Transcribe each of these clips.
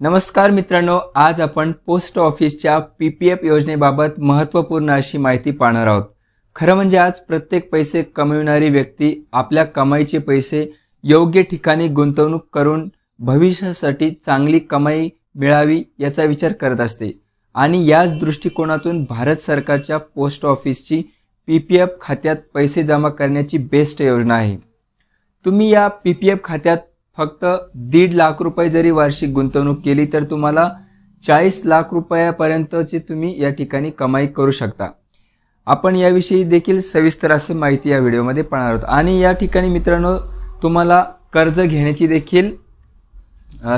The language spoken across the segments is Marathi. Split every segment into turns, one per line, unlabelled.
नमस्कार मित्रांनो, आज आपण पोस्ट ऑफिसच्या पीपीएफ योजनेबाबत महत्त्वपूर्ण अशी माहिती पाहणार आहोत। खरं म्हणजे आज प्रत्येक पैसे कमविणारी व्यक्ती आपल्या कमाईचे पैसे योग्य ठिकाणी गुंतवणूक करून भविष्यासाठी चांगली कमाई मिळावी याचा विचार करत असते आणि याच दृष्टिकोनातून भारत सरकारच्या पोस्ट ऑफिसची पीपीएफ खात्यात पैसे जमा करण्याची बेस्ट योजना आहे। तुम्ही या पीपीएफ खात्यात फक्त 1.5 लाख रुपये जरी वार्षिक गुंतवणूक केली तर तुम्हाला 40 लाख रुपयापर्यंतची तुम्ही या ठिकाणी कमाई करू शकता। आपण याविषयी देखील सविस्तर अशी माहिती या व्हिडिओमध्ये पाहणार आहोत आणि या ठिकाणी मित्रांनो तुम्हाला कर्ज घेण्याची देखील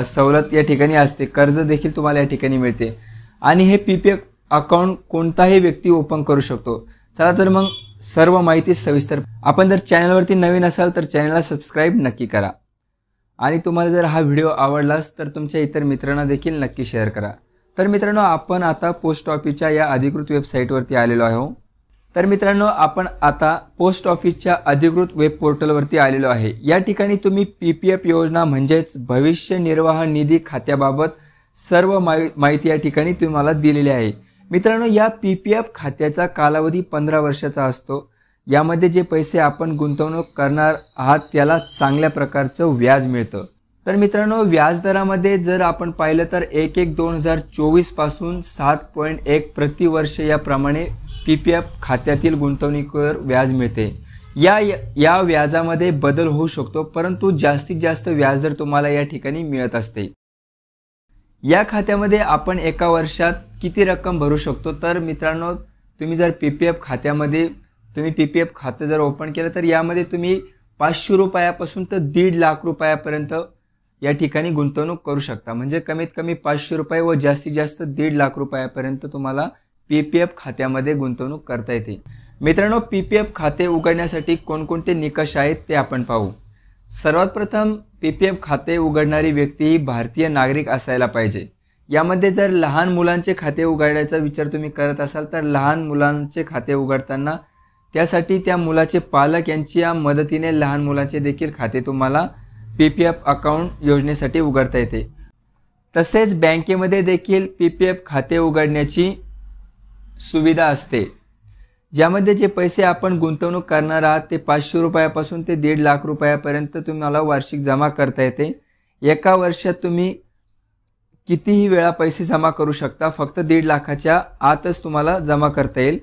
सवलत या ठिकाणी असते। कर्ज देखील तुम्हाला या ठिकाणी मिळते आणि हे पीपीएफ अकाउंट कोणताही व्यक्ती ओपन करू शकतो। चला तर मग सर्व माहिती सविस्तर। आपण जर चॅनलवरती नवीन असाल तर चॅनलला सबस्क्राइब नक्की करा आणि तुम्हाला जर हा व्हिडिओ आवडलास तर तुमच्या इतर मित्रांना देखील नक्की शेअर करा। तर मित्रांनो आपण आता पोस्ट ऑफिसच्या या अधिकृत वेबसाईटवरती आलेलो आहोत। तर मित्रांनो आपण आता पोस्ट ऑफिसच्या अधिकृत वेब पोर्टलवरती आलेलो आहे। या ठिकाणी तुम्ही पीपीएफ योजना म्हणजेच भविष्य निर्वाह निधी खात्याबाबत सर्व माहिती या ठिकाणी तुम्हाला दिलेली आहे। मित्रांनो या पीपीएफ खात्याचा कालावधी 15 वर्षाचा असतो। यामध्ये जे पैसे आपण गुंतवणूक करणार आहात त्याला चांगल्या प्रकारचं व्याज मिळतं। तर मित्रांनो व्याजदरामध्ये जर आपण पाहिलं तर 1/1/2024 पासून 7.1 प्रति वर्ष याप्रमाणे पीपीएफ खात्यातील गुंतवणुकीवर व्याज मिळते। या व्याजामध्ये बदल होऊ शकतो परंतु जास्तीत जास्त व्याजदर तुम्हाला या ठिकाणी मिळत असते। या खात्यामध्ये आपण एका वर्षात किती रक्कम भरू शकतो तर मित्रांनो तुम्ही जर पीपीएफ खाते जर ओपन केलं तर यामध्ये तुम्ही 500 रुपयापासून तर 1.5 लाख रुपयापर्यंत या ठिकाणी गुंतवणूक करू शकता। म्हणजे कमीत कमी 500 रुपये व जास्तीत जास्त 1.5 लाख रुपयापर्यंत तुम्हाला पीपीएफ खात्यामध्ये गुंतवणूक करता येते। मित्रांनो पीपीएफ खाते उघडण्यासाठी कोणकोणते निकष आहेत ते आपण पाहू। सर्वात प्रथम पीपीएफ खाते उघडणारी व्यक्ती ही भारतीय नागरिक असायला पाहिजे। यामध्ये जर लहान मुलांचे खाते उघडायचा विचार तुम्ही करत असाल तर लहान मुलांचे खाते उघडताना त्यासाठी त्या मुलाचे पालक यांच्या मदतीने लहान मुलांचे देखील खाते तुम्हाला पीपीएफ अकाउंट योजनेसाठी उघडता येते। तसेच बँकेमध्ये देखील पीपीएफ खाते उघडण्याची सुविधा असते ज्यामध्ये जे पैसे आपण गुंतवणूक करणार आहात ते 500 रुपयापासून ते 1.5 लाख रुपयापर्यंत तुम्हाला वार्षिक जमा करता येते। एका वर्षात तुम्ही कितीही वेळा पैसे जमा करू शकता, फक्त 1.5 लाखाच्या आतच तुम्हाला जमा करता येईल।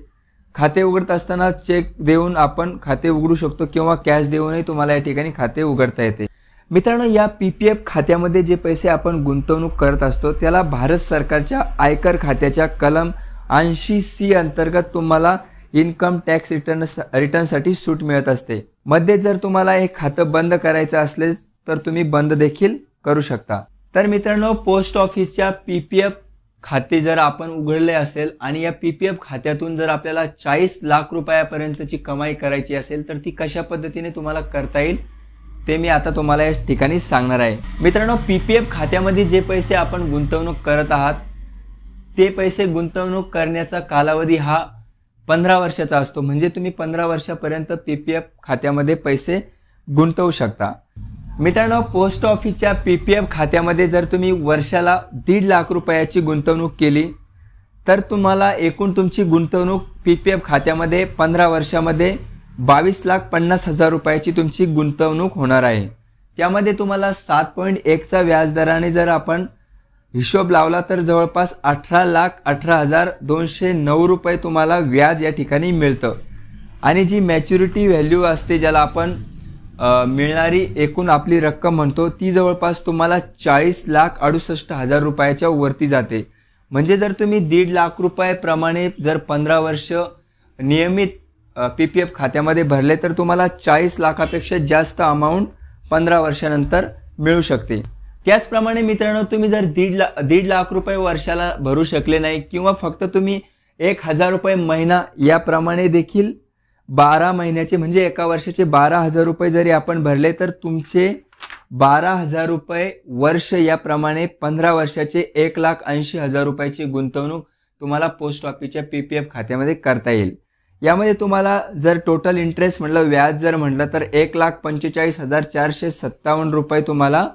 खाते उघडत असताना चेक देऊन आपण खाते उघडू शकतो किंवा कॅश देऊनही तुम्हाला या ठिकाणी खाते उघडता येते। मित्रांनो या पीपीएफ खात्यामध्ये जे पैसे आपण गुंतवणूक करत असतो त्याला भारत सरकारच्या आयकर खात्याच्या कलम 80C अंतर्गत तुम्हाला इन्कम टॅक्स रिटर्नसाठी सूट मिळत असते। मध्ये जर तुम्हाला हे खातं बंद करायचं असले तर तुम्ही बंद देखील करू शकता। तर मित्रांनो पोस्ट ऑफिसच्या पीपीएफ खाते जर आपण उघडले असेल आणि या पीपीएफ खात्यातून जर आपल्याला 40 लाख रुपयापर्यंतची कमाई करायची असेल तर ती कशा पद्धतीने तुम्हाला करता येईल ते मी आता तुम्हाला या ठिकाणी सांगणार आहे। मित्रांनो पीपीएफ खात्यामध्ये जे पैसे आपण गुंतवणूक करत आहात ते पैसे गुंतवणूक करण्याचा कालावधी हा 15 वर्षाचा असतो। म्हणजे तुम्ही 15 वर्षापर्यंत पीपीएफ खात्यामध्ये पैसे गुंतवू शकता। मित्रांनो पोस्ट ऑफिसच्या पीपीएफ खात्यामध्ये जर तुम्ही वर्षाला 1.5 लाख रुपयाची गुंतवणूक केली तर तुम्हाला एकूण तुमची गुंतवणूक पीपीएफ खात्यामध्ये 15 वर्षामध्ये 22,50,000 रुपयाची तुमची गुंतवणूक होणार आहे। त्यामध्ये तुम्हाला 7.1चा व्याजदराने जर आपण हिशोब लावला तर जवळपास 18,18,209 रुपये तुम्हाला व्याज या ठिकाणी मिळतं आणि जी मॅच्युरिटी व्हॅल्यू असते ज्याला आपण मिळणारी एकूण आपली रक्कम म्हणतो ती जवळपास तुम्हाला 40,68,000 रुपयाच्या वरती जाते। म्हणजे जर तुम्ही 1.5 लाख रुपये प्रमाणे जर 15 वर्ष नियमित पीपीएफ खात्यामध्ये भरले तर तुम्हाला 40 लाखापेक्षा जास्त अमाउंट 15 वर्षानंतर मिळू शकते। त्याचप्रमाणे मित्रांनो तुम्ही जर 1.5 लाख रुपये वर्षाला भरू शकले नाही किंवा फक्त तुम्ही 1,000 रुपये महिना याप्रमाणे देखील 12 महिन्याचे म्हणजे एका वर्षाचे 12,000 रुपये जरी आपण भरले तर तुमचे 12,000 रुपये वर्ष याप्रमाणे 15 वर्षाचे 1,80,000 रुपयाची गुंतवणूक तुम्हाला पोस्ट ऑफिसच्या पीपीएफ खात्यामध्ये करता येईल। यामध्ये तुम्हाला जर टोटल इंटरेस्ट म्हटलं व्याज जर म्हटलं तर 1,45,457 रुपये तुम्हाला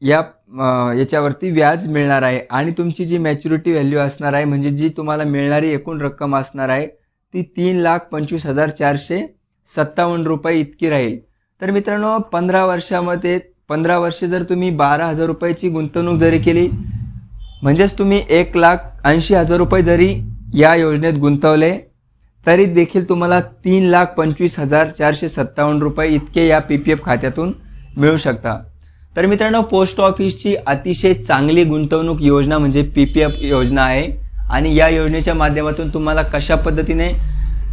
याच्यावरती व्याज मिळणार आहे आणि तुमची जी मॅच्युरिटी व्हॅल्यू असणार आहे म्हणजे जी तुम्हाला मिळणारी एकूण रक्कम असणार आहे ती 3,25,457 रुपये इतकी राहील। तर मित्रांनो 15 वर्षे जर तुम्ही 12,000 रुपयाची गुंतवणूक जरी केली म्हणजेच तुम्ही 1,80,000 रुपये जरी या योजनेत गुंतवले तरी देखील तुम्हाला 3,25,457 रुपये इतके या PPF खात्यातून मिळू शकता। तर मित्रांनो पोस्ट ऑफिसची अतिशय चांगली गुंतवणूक योजना म्हणजे PPF योजना आहे आणि या योजनेच्या माध्यमातून तुम्हाला कशा पद्धतीने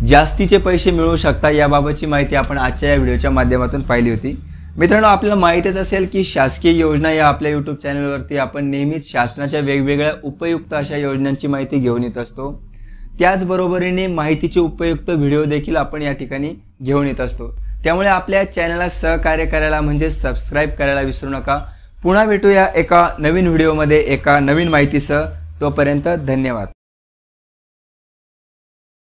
जास्तीचे पैसे मिळू शकता याबाबतची माहिती आपण आजच्या या व्हिडिओच्या माध्यमातून पाहिली होती। मित्रांनो आपल्याला माहितीच असेल की शासकीय योजना या आपल्या YouTube चॅनलवरती आपण नेहमीच शासनाच्या वेगवेगळ्या उपयुक्त अशा योजनांची माहिती घेऊन येत असतो। त्याचबरोबरीने माहितीचे उपयुक्त व्हिडिओ देखील आपण या ठिकाणी घेऊन येत असतो। त्यामुळे आपल्या चॅनलला सहकार्य करायला म्हणजे सबस्क्राइब करायला विसरू नका। पुन्हा भेटूया एका नवीन व्हिडिओमध्ये एका नवीन माहितीसह। तोपर्यंत धन्यवाद।